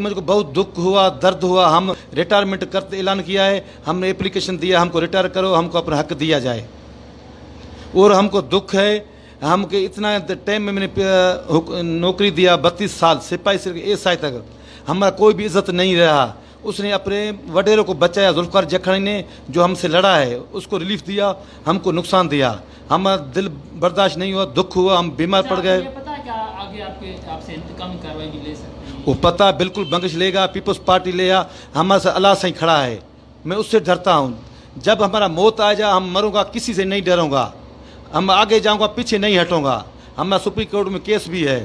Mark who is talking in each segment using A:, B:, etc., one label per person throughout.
A: मुझको बहुत दुख हुआ, दर्द हुआ। हम रिटायरमेंट करते ऐलान किया है, हमने एप्लीकेशन दिया, हमको रिटायर करो, हमको अपना हक दिया जाए। और हमको दुख है, हमको इतना टाइम में मैंने नौकरी दिया, 32 साल सिपाही से एएसआई तक, हमारा कोई भी इज्जत नहीं रहा। उसने अपने वडेरों को बचाया, जुल्फकार जखणी ने जो हमसे लड़ा है उसको रिलीफ दिया, हमको नुकसान दिया। हमारा दिल बर्दाश्त नहीं हुआ, दुख हुआ, हम बीमार पड़ गए।
B: पता है क्या आगे आपसे इंतकामी कार्रवाई भी ले सकती है?
A: वो पता बिल्कुल बंगश लेगा, पीपल्स पार्टी लेगा, हमारे साथ अल्लाह से ही खड़ा है। मैं उससे डरता हूँ, जब हमारा मौत आ जाए हम मरूंगा, किसी से नहीं डरूंगा, हम आगे जाऊंगा, पीछे नहीं हटूंगा। हमारा सुप्रीम कोर्ट में केस भी है।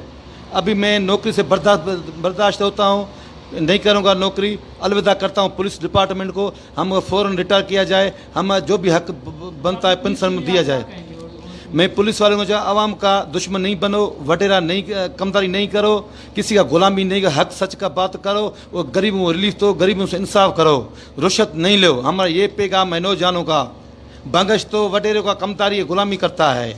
A: अभी मैं नौकरी से बर्दाश्त होता हूँ, नहीं करूंगा नौकरी, अलविदा करता हूँ पुलिस डिपार्टमेंट को। हम फ़ौरन रिटायर किया जाए, हम जो भी हक बनता है पेंशन दिया जाए। मैं पुलिस वालों को चाहे आवाम का दुश्मन नहीं बनो, वडेरा नहीं, कमदारी नहीं करो, किसी का गुलामी नहीं, हक सच का बात करो, वो गरीबों को रिलीफ दो, गरीबों से इंसाफ करो, रुश्वत नहीं लो। हमारा ये पैगाम है नौजवानों का। बंगश तो वडेरों का कमदारी गुलामी करता है।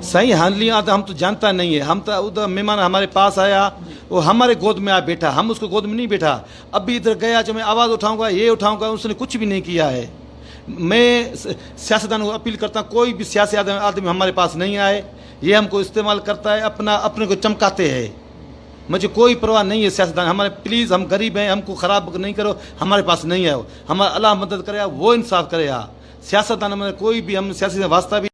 A: सही हानली हम तो जानता नहीं है। हम तो उधर मेहमान हमारे पास आया, वो हमारे गोद में आ बैठा, हम उसको गोद में नहीं बैठा। अभी इधर गया जो मैं आवाज़ उठाऊंगा, ये उठाऊंगा, उसने कुछ भी नहीं किया है। मैं सियासतदान को अपील करता हूँ, कोई भी सियासी आदमी हमारे पास नहीं आए। ये हमको इस्तेमाल करता है, अपने को चमकाते हैं। मुझे कोई परवाह नहीं है सियासतदान हमारे, प्लीज़ हम गरीब हैं, हमको ख़राब नहीं करो, हमारे पास नहीं आए। हमारा अल्लाह मदद करे, वो इंसाफ करे। सियासतदान हमारे कोई भी, हम सियासी से वास्ता भी